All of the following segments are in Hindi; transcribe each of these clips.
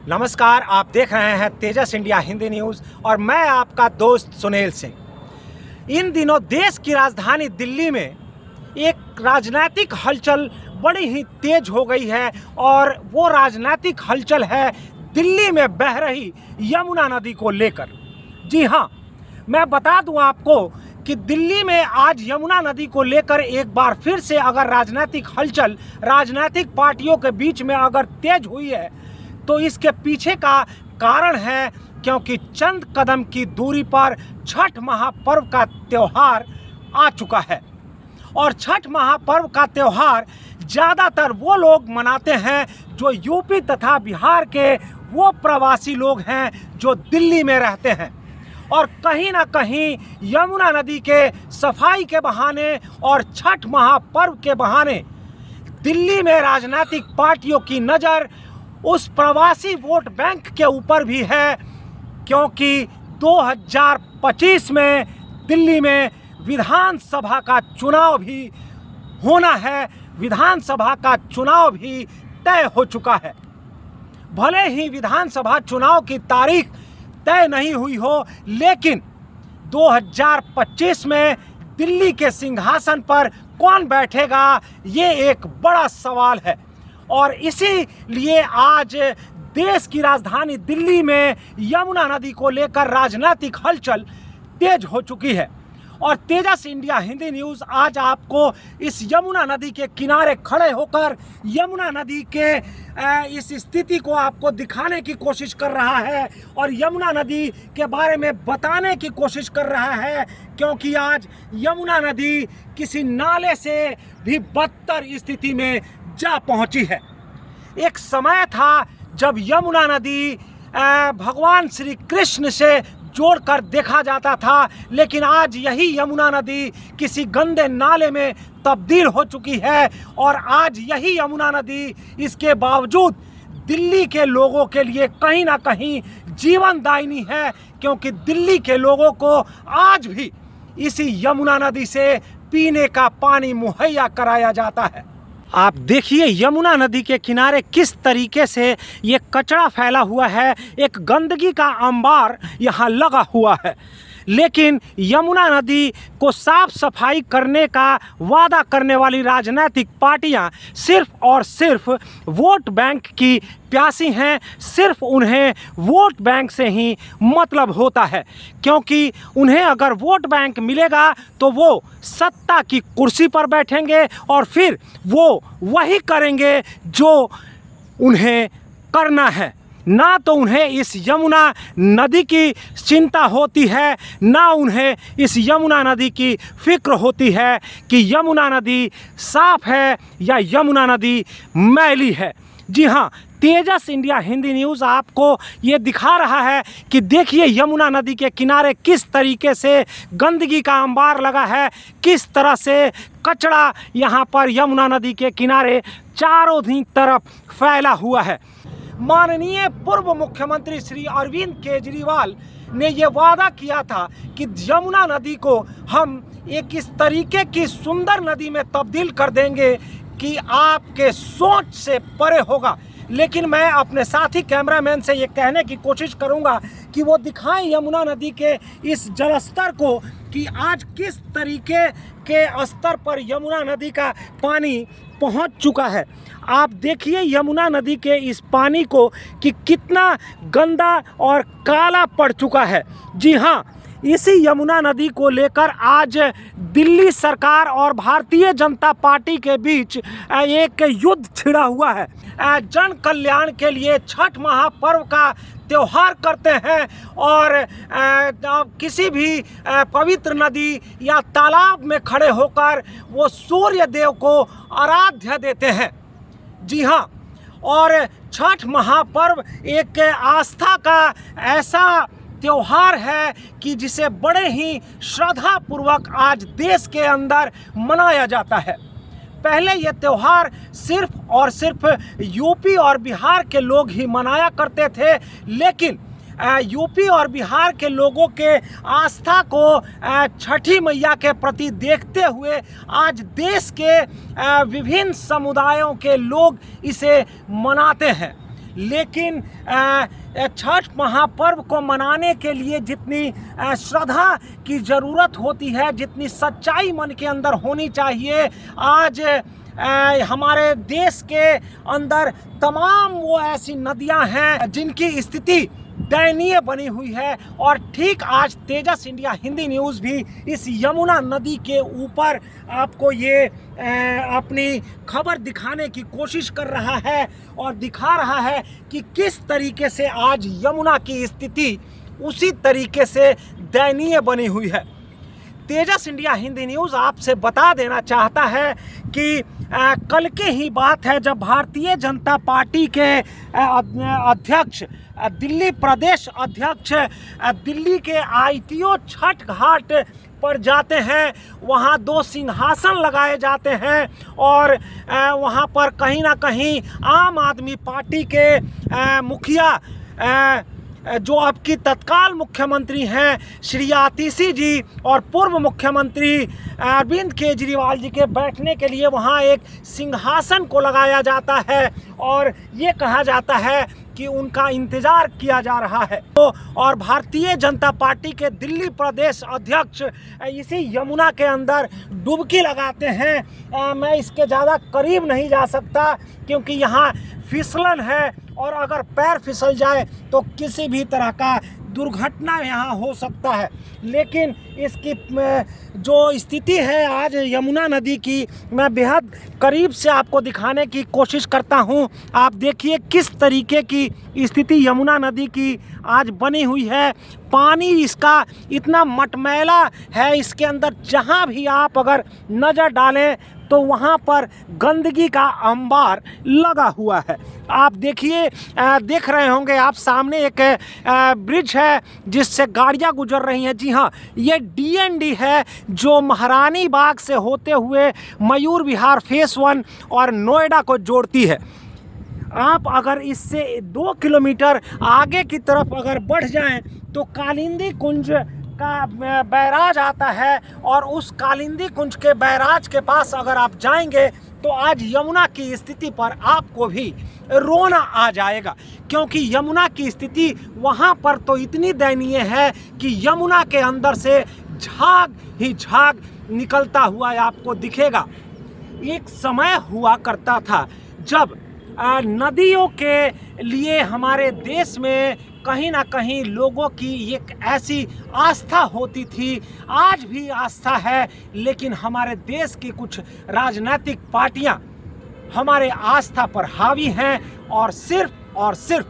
नमस्कार, आप देख रहे हैं तेजस इंडिया हिंदी न्यूज़ और मैं आपका दोस्त सुनील सिंह। इन दिनों देश की राजधानी दिल्ली में एक राजनीतिक हलचल बड़ी ही तेज हो गई है और वो राजनीतिक हलचल है दिल्ली में बह रही यमुना नदी को लेकर। जी हाँ, मैं बता दूं आपको कि दिल्ली में आज यमुना नदी को लेकर एक बार फिर से अगर राजनीतिक हलचल राजनीतिक पार्टियों के बीच में अगर तेज हुई है तो इसके पीछे का कारण है क्योंकि चंद कदम की दूरी पर छठ महापर्व का त्यौहार आ चुका है। और छठ महापर्व का त्यौहार ज़्यादातर वो लोग मनाते हैं जो यूपी तथा बिहार के वो प्रवासी लोग हैं जो दिल्ली में रहते हैं। और कहीं ना कहीं यमुना नदी के सफाई के बहाने और छठ महापर्व के बहाने दिल्ली में राजनीतिक पार्टियों की नज़र उस प्रवासी वोट बैंक के ऊपर भी है, क्योंकि 2025 में दिल्ली में विधानसभा का चुनाव भी होना है। विधानसभा का चुनाव भी तय हो चुका है। भले ही विधानसभा चुनाव की तारीख तय नहीं हुई हो, लेकिन 2025 में दिल्ली के सिंहासन पर कौन बैठेगा ये एक बड़ा सवाल है। और इसीलिए आज देश की राजधानी दिल्ली में यमुना नदी को लेकर राजनीतिक हलचल तेज हो चुकी है। और तेजस इंडिया हिंदी न्यूज़ आज आपको इस यमुना नदी के किनारे खड़े होकर यमुना नदी के इस स्थिति को आपको दिखाने की कोशिश कर रहा है और यमुना नदी के बारे में बताने की कोशिश कर रहा है, क्योंकि आज यमुना नदी किसी नाले से भी बदतर स्थिति में जा पहुंची है। एक समय था जब यमुना नदी भगवान श्री कृष्ण से जोड़कर देखा जाता था, लेकिन आज यही यमुना नदी किसी गंदे नाले में तब्दील हो चुकी है। और आज यही यमुना नदी इसके बावजूद दिल्ली के लोगों के लिए कहीं ना कहीं जीवनदायिनी है, क्योंकि दिल्ली के लोगों को आज भी इसी यमुना नदी से पीने का पानी मुहैया कराया जाता है। आप देखिए यमुना नदी के किनारे किस तरीके से ये कचरा फैला हुआ है, एक गंदगी का अंबार यहाँ लगा हुआ है। लेकिन यमुना नदी को साफ सफाई करने का वादा करने वाली राजनीतिक पार्टियां सिर्फ और सिर्फ वोट बैंक की प्यासी हैं। सिर्फ उन्हें वोट बैंक से ही मतलब होता है, क्योंकि उन्हें अगर वोट बैंक मिलेगा तो वो सत्ता की कुर्सी पर बैठेंगे और फिर वो वही करेंगे जो उन्हें करना है। ना तो उन्हें इस यमुना नदी की चिंता होती है, ना उन्हें इस यमुना नदी की फिक्र होती है कि यमुना नदी साफ है या यमुना नदी मैली है। जी हाँ, तेजस इंडिया हिंदी न्यूज़ आपको ये दिखा रहा है कि देखिए यमुना नदी के किनारे किस तरीके से गंदगी का अंबार लगा है, किस तरह से कचरा यहाँ पर यमुना नदी के किनारे चारों तरफ फैला हुआ है। माननीय पूर्व मुख्यमंत्री श्री अरविंद केजरीवाल ने ये वादा किया था कि यमुना नदी को हम एक इस तरीके की सुंदर नदी में तब्दील कर देंगे कि आपके सोच से परे होगा। लेकिन मैं अपने साथी कैमरामैन से ये कहने की कोशिश करूंगा कि वो दिखाएं यमुना नदी के इस जलस्तर को कि आज किस तरीके के स्तर पर यमुना नदी का पानी पहुंच चुका है। आप देखिए यमुना नदी के इस पानी को कि कितना गंदा और काला पड़ चुका है। जी हाँ, इसी यमुना नदी को लेकर आज दिल्ली सरकार और भारतीय जनता पार्टी के बीच एक युद्ध छिड़ा हुआ है। जन कल्याण के लिए छठ महापर्व का त्यौहार करते हैं और किसी भी पवित्र नदी या तालाब में खड़े होकर वो सूर्य देव को आराध्य देते हैं। जी हाँ, और छठ महापर्व एक आस्था का ऐसा त्यौहार है कि जिसे बड़े ही श्रद्धापूर्वक आज देश के अंदर मनाया जाता है। पहले ये त्यौहार सिर्फ और सिर्फ यूपी और बिहार के लोग ही मनाया करते थे, लेकिन यूपी और बिहार के लोगों के आस्था को छठी मैया के प्रति देखते हुए आज देश के विभिन्न समुदायों के लोग इसे मनाते हैं। लेकिन छठ महापर्व को मनाने के लिए जितनी श्रद्धा की ज़रूरत होती है, जितनी सच्चाई मन के अंदर होनी चाहिए, आज हमारे देश के अंदर तमाम वो ऐसी नदियां हैं जिनकी स्थिति दयनीय बनी हुई है। और ठीक आज तेजस इंडिया हिंदी न्यूज़ भी इस यमुना नदी के ऊपर आपको ये अपनी खबर दिखाने की कोशिश कर रहा है और दिखा रहा है कि किस तरीके से आज यमुना की स्थिति उसी तरीके से दयनीय बनी हुई है। तेजस इंडिया हिंदी न्यूज़ आपसे बता देना चाहता है कि कल की ही बात है जब भारतीय जनता पार्टी के अध्यक्ष, दिल्ली प्रदेश अध्यक्ष दिल्ली के ITO छठ घाट पर जाते हैं। वहाँ 2 सिंहासन लगाए जाते हैं और वहाँ पर कहीं ना कहीं आम आदमी पार्टी के मुखिया जो अब की तत्काल मुख्यमंत्री हैं श्री आतिशी जी और पूर्व मुख्यमंत्री अरविंद केजरीवाल जी के बैठने के लिए वहाँ एक सिंहासन को लगाया जाता है और ये कहा जाता है कि उनका इंतज़ार किया जा रहा है। तो और भारतीय जनता पार्टी के दिल्ली प्रदेश अध्यक्ष इसी यमुना के अंदर डुबकी लगाते हैं। मैं इसके ज़्यादा करीब नहीं जा सकता क्योंकि यहाँ फिसलन है और अगर पैर फिसल जाए तो किसी भी तरह का दुर्घटना यहाँ हो सकता है। लेकिन इसकी जो स्थिति है आज यमुना नदी की, मैं बेहद करीब से आपको दिखाने की कोशिश करता हूँ। आप देखिए किस तरीके की स्थिति यमुना नदी की आज बनी हुई है। पानी इसका इतना मटमैला है, इसके अंदर जहाँ भी आप अगर नज़र डालें तो वहाँ पर गंदगी का अंबार लगा हुआ है। आप देखिए, देख रहे होंगे आप सामने एक ब्रिज है जिससे गाड़ियाँ गुजर रही हैं। जी हाँ, ये DND है जो महारानी बाग से होते हुए मयूर विहार फेस 1 और नोएडा को जोड़ती है। आप अगर इससे 2 किलोमीटर आगे की तरफ अगर बढ़ जाएं तो कालिंदी कुंज का बैराज आता है और उस कालिंदी कुंज के बैराज के पास अगर आप जाएंगे तो आज यमुना की स्थिति पर आपको भी रोना आ जाएगा, क्योंकि यमुना की स्थिति वहाँ पर तो इतनी दयनीय है कि यमुना के अंदर से झाग ही झाग निकलता हुआ आपको दिखेगा। एक समय हुआ करता था जब नदियों के लिए हमारे देश में कहीं ना कहीं लोगों की एक ऐसी आस्था होती थी, आज भी आस्था है, लेकिन हमारे देश की कुछ राजनीतिक पार्टियां हमारे आस्था पर हावी हैं और सिर्फ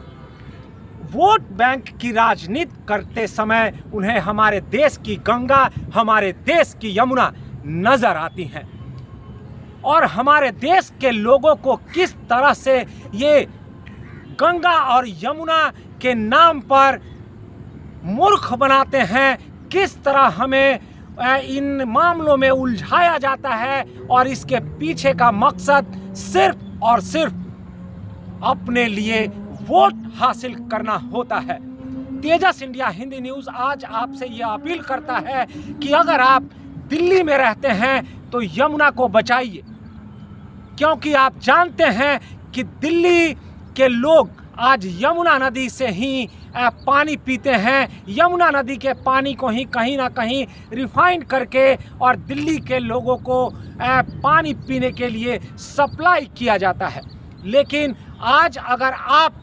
वोट बैंक की राजनीति करते समय उन्हें हमारे देश की गंगा, हमारे देश की यमुना नजर आती हैं और हमारे देश के लोगों को किस तरह से ये गंगा और यमुना के नाम पर मूर्ख बनाते हैं, किस तरह हमें इन मामलों में उलझाया जाता है और इसके पीछे का मकसद सिर्फ और सिर्फ अपने लिए वोट हासिल करना होता है। तेजस इंडिया हिंदी न्यूज़ आज आपसे ये अपील करता है कि अगर आप दिल्ली में रहते हैं तो यमुना को बचाइए, क्योंकि आप जानते हैं कि दिल्ली के लोग आज यमुना नदी से ही पानी पीते हैं। यमुना नदी के पानी को ही कहीं ना कहीं रिफाइंड करके और दिल्ली के लोगों को पानी पीने के लिए सप्लाई किया जाता है। लेकिन आज अगर आप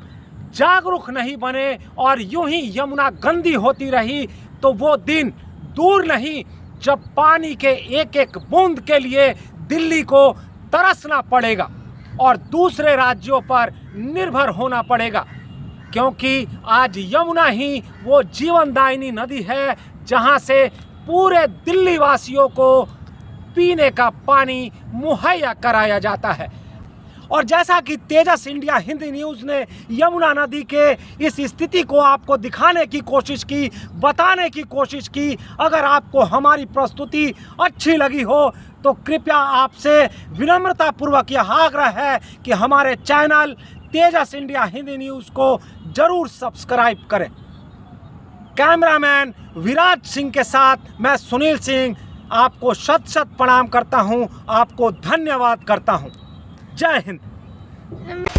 जागरूक नहीं बने और यूं ही यमुना गंदी होती रही तो वो दिन दूर नहीं जब पानी के एक एक बूंद के लिए दिल्ली को तरसना पड़ेगा और दूसरे राज्यों पर निर्भर होना पड़ेगा, क्योंकि आज यमुना ही वो जीवनदायिनी नदी है जहां से पूरे दिल्ली वासियों को पीने का पानी मुहैया कराया जाता है। और जैसा कि तेजस इंडिया हिंदी न्यूज़ ने यमुना नदी के इस स्थिति को आपको दिखाने की कोशिश की, बताने की कोशिश की, अगर आपको हमारी प्रस्तुति अच्छी लगी हो तो कृपया आपसे विनम्रतापूर्वक यह आग्रह है कि हमारे चैनल तेजस इंडिया हिंदी न्यूज़ को ज़रूर सब्सक्राइब करें। कैमरामैन विराज सिंह के साथ मैं सुनील सिंह आपको शत शत प्रणाम करता हूं, आपको धन्यवाद करता हूं। जय हिंद।